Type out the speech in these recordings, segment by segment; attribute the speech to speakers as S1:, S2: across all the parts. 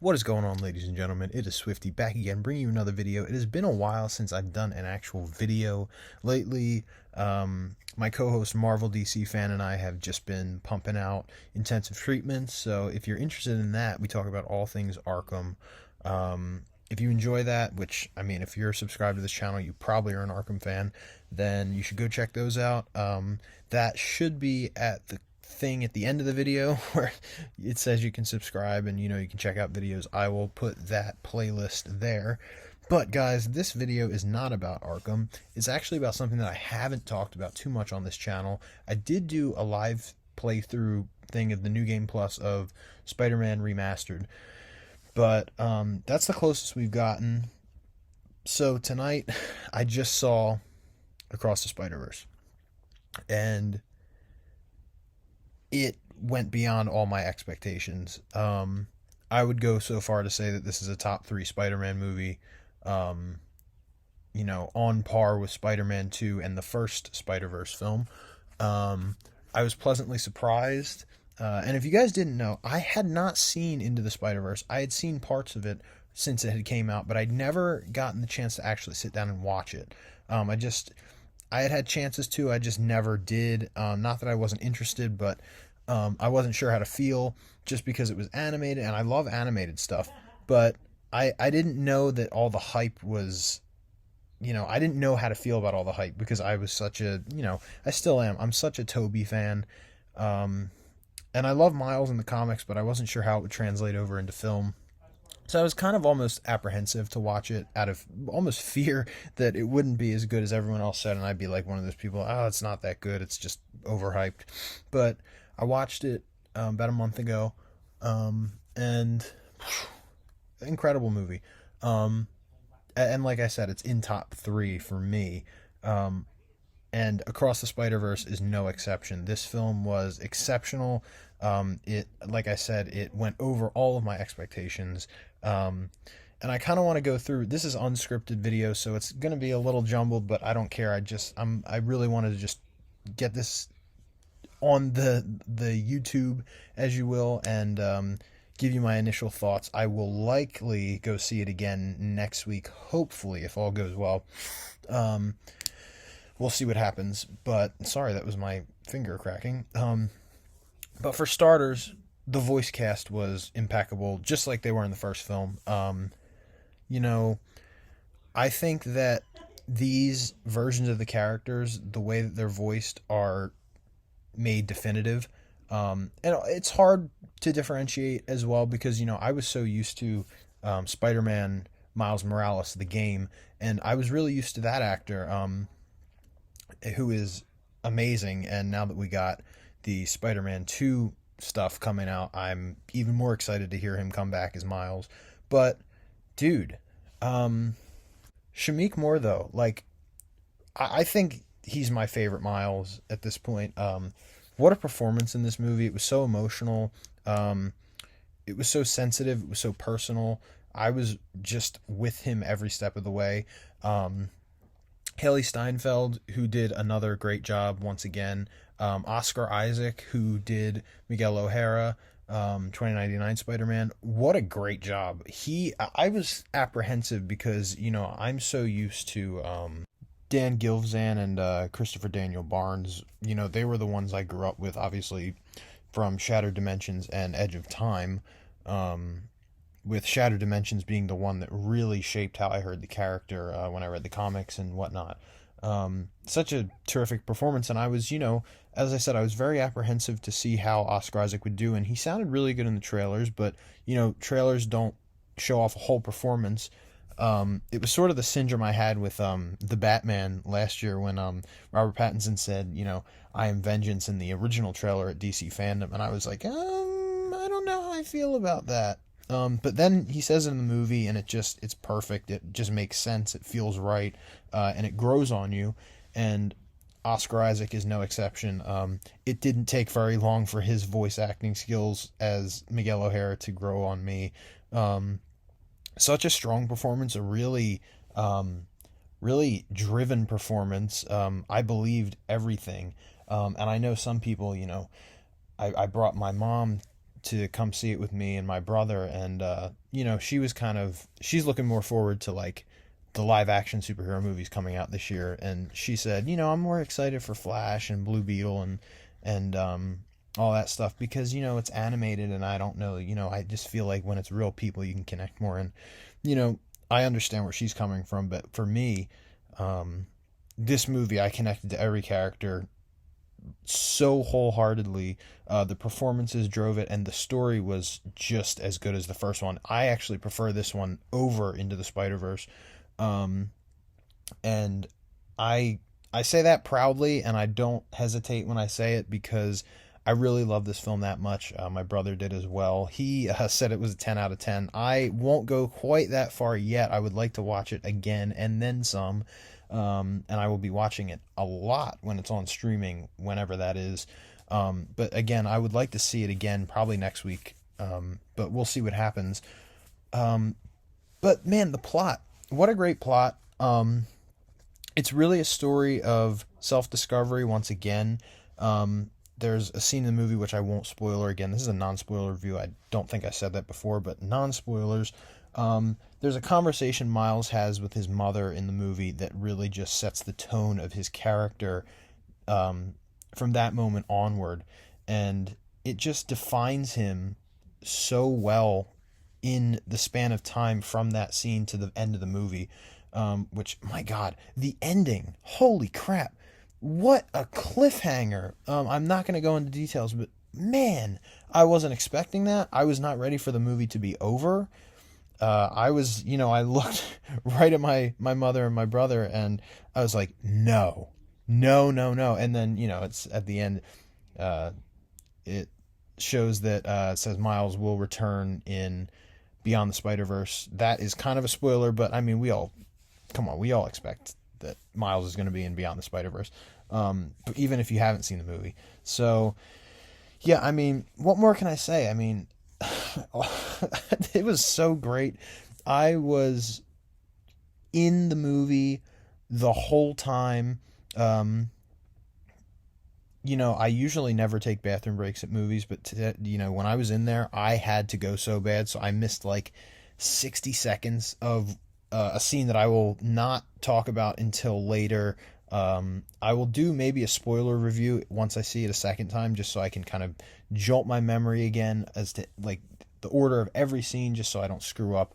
S1: What is going on, ladies and gentlemen? It is Swifty back again, bringing you another video. It has been a while since I've done an actual video. Lately, my co-host Marvel DC Fan and I have just been pumping out intensive treatments. So if you're interested in that, we talk about all things Arkham. If you enjoy that, which, I mean, if you're subscribed to this channel, you probably are an Arkham fan, then you should go check those out. That should be at the thing at the end of the video where it says you can subscribe and you can check out videos. I will put that playlist there. But guys, this video is not about Arkham. It's actually about something that I haven't talked about too much on this channel. I did do a live playthrough thing of the New Game Plus of Spider-Man Remastered, but that's the closest we've gotten. So tonight I just saw Across the Spider-Verse, and it went beyond all my expectations. I would go so far to say that this is a top 3 Spider-Man movie, on par with Spider-Man 2 and the first Spider-Verse film. I was pleasantly surprised. And if you guys didn't know, I had not seen Into the Spider-Verse. I had seen parts of it since it had came out, but I'd never gotten the chance to actually sit down and watch it. I had chances to, I just never did. Not that I wasn't interested, but I wasn't sure how to feel just because it was animated, and I love animated stuff. But I didn't know that all the hype was, I didn't know how to feel about all the hype because I was such a, I still am. I'm such a Tobey fan. And I love Miles in the comics, but I wasn't sure how it would translate over into film. So I was kind of almost apprehensive to watch it out of almost fear that it wouldn't be as good as everyone else said, and I'd be like one of those people, oh, it's not that good, it's just overhyped. But I watched it about a month ago, and incredible movie. And like I said, it's in top 3 for me. And Across the Spider-Verse is no exception. This film was exceptional. Like I said, it went over all of my expectations. And I kind of want to go through. This is unscripted video, so it's going to be a little jumbled, but I don't care. I really wanted to just get this on the YouTube, as you will, and give you my initial thoughts. I will likely go see it again next week, hopefully, if all goes well. We'll see what happens, but sorry, that was my finger cracking. But for starters, the voice cast was impeccable, just like they were in the first film. I think that these versions of the characters, the way that they're voiced, are made definitive. And it's hard to differentiate as well because, I was so used to Spider-Man Miles Morales, the game, and I was really used to that actor, who is amazing. And now that we got the Spider-Man 2 stuff coming out, I'm even more excited to hear him come back as Miles. But dude, Shameik Moore, though, like, I think he's my favorite Miles at this point. What a performance in this movie. It was so emotional. It was so sensitive. It was so personal. I was just with him every step of the way. Haley Steinfeld, who did another great job once again. Oscar Isaac, who did Miguel O'Hara, 2099 Spider-Man. What a great job. I was apprehensive because, I'm so used to Dan Gilvezan and Christopher Daniel Barnes. They were the ones I grew up with, obviously, from Shattered Dimensions and Edge of Time. With Shattered Dimensions being the one that really shaped how I heard the character when I read the comics and whatnot. Such a terrific performance, and I was, as I said, I was very apprehensive to see how Oscar Isaac would do, and he sounded really good in the trailers, but, trailers don't show off a whole performance. It was sort of the syndrome I had with the Batman last year when Robert Pattinson said, I am vengeance in the original trailer at DC Fandom, and I was like, I don't know how I feel about that. But then he says it in the movie, and it's perfect. It just makes sense. It feels right, and it grows on you. And Oscar Isaac is no exception. It didn't take very long for his voice acting skills as Miguel O'Hara to grow on me. Such a strong performance, a really, really driven performance. I believed everything. And I know some people, I brought my mom to come see it with me and my brother, and she's looking more forward to like the live action superhero movies coming out this year, and she said, I'm more excited for Flash and Blue Beetle and all that stuff because it's animated, and I don't know, I just feel like when it's real people you can connect more, and I understand where she's coming from, but for me, this movie, I connected to every character so wholeheartedly. The performances drove it, and the story was just as good as the first one. I actually prefer this one over Into the Spider-Verse. Um, and I say that proudly, and I don't hesitate when I say it because I really love this film that much. My brother did as well. He said it was a 10 out of 10. I won't go quite that far yet. I would like to watch it again and then some. And I will be watching it a lot when it's on streaming, whenever that is. But again, I would like to see it again, probably next week. But we'll see what happens. But man, the plot, what a great plot. It's really a story of self-discovery once again. There's a scene in the movie which I won't spoiler again. This is a non-spoiler review. I don't think I said that before, but non-spoilers. There's a conversation Miles has with his mother in the movie that really just sets the tone of his character from that moment onward. And it just defines him so well in the span of time from that scene to the end of the movie. Which, my God, the ending, holy crap, what a cliffhanger. I'm not going to go into details, but man, I wasn't expecting that. I was not ready for the movie to be over. I was, I looked right at my mother and my brother, and I was like, no. And then, it's at the end, it shows that, it says Miles will return in Beyond the Spider-Verse. That is kind of a spoiler, but I mean, we all expect that Miles is going to be in Beyond the Spider-Verse, even if you haven't seen the movie. So, yeah, I mean, what more can I say? I mean, it was so great. I was in the movie the whole time. I usually never take bathroom breaks at movies, but when I was in there, I had to go so bad, so I missed like 60 seconds of a scene that I will not talk about until later. I will do maybe a spoiler review once I see it a second time, just so I can kind of jolt my memory again as to like the order of every scene, just so I don't screw up.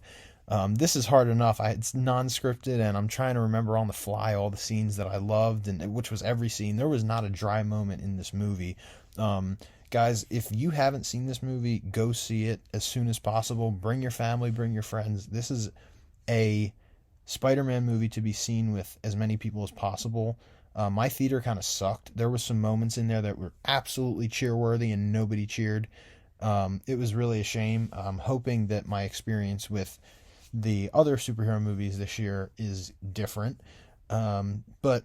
S1: This is hard enough. It's non-scripted, and I'm trying to remember on the fly all the scenes that I loved, and which was every scene. There was not a dry moment in this movie. Guys, if you haven't seen this movie, go see it as soon as possible. Bring your family, bring your friends. This is a Spider-Man movie to be seen with as many people as possible. My theater kind of sucked. There was some moments in there that were absolutely cheer-worthy and nobody cheered. It was really a shame. I'm hoping that my experience with the other superhero movies this year is different. But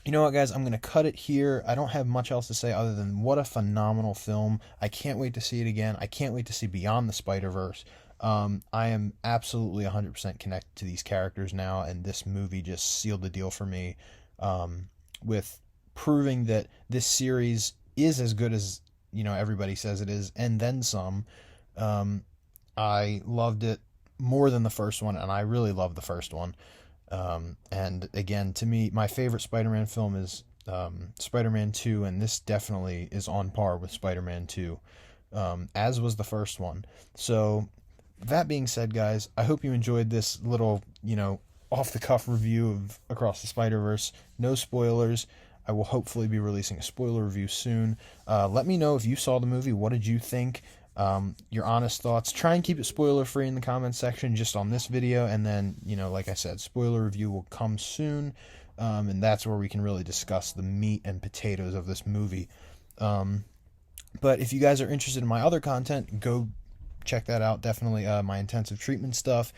S1: you know what, guys? I'm going to cut it here. I don't have much else to say other than what a phenomenal film. I can't wait to see it again. I can't wait to see Beyond the Spider-Verse. I am absolutely 100% connected to these characters now, and this movie just sealed the deal for me, with proving that this series is as good as, everybody says it is, and then some. I loved it more than the first one, and I really loved the first one. And again, to me, my favorite Spider-Man film is Spider-Man 2, and this definitely is on par with Spider-Man 2, as was the first one. So, that being said, guys, I hope you enjoyed this little, off-the-cuff review of Across the Spider-Verse. No spoilers. I will hopefully be releasing a spoiler review soon. Let me know if you saw the movie. What did you think? Your honest thoughts. Try and keep it spoiler-free in the comments section just on this video, and then, like I said, spoiler review will come soon, and that's where we can really discuss the meat and potatoes of this movie. But if you guys are interested in my other content, go check that out. Definitely. My intensive treatment stuff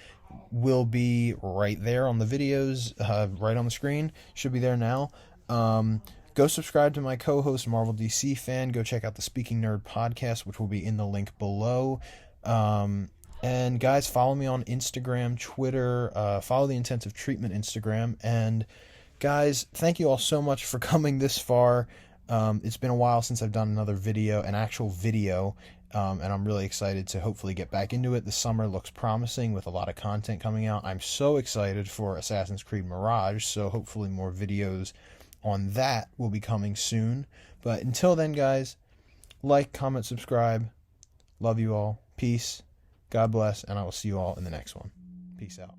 S1: will be right there on the videos, right on the screen. Should be there now. Go subscribe to my co-host, Marvel DC Fan. Go check out the Speaking Nerd podcast, which will be in the link below. And guys, follow me on Instagram, Twitter, follow the Intensive Treatment Instagram. And guys, thank you all so much for coming this far. It's been a while since I've done another video, an actual video. and I'm really excited to hopefully get back into it. The summer looks promising with a lot of content coming out. I'm so excited for Assassin's Creed Mirage, so hopefully more videos on that will be coming soon. But until then, guys, like, comment, subscribe. Love you all. Peace. God bless, and I will see you all in the next one. Peace out.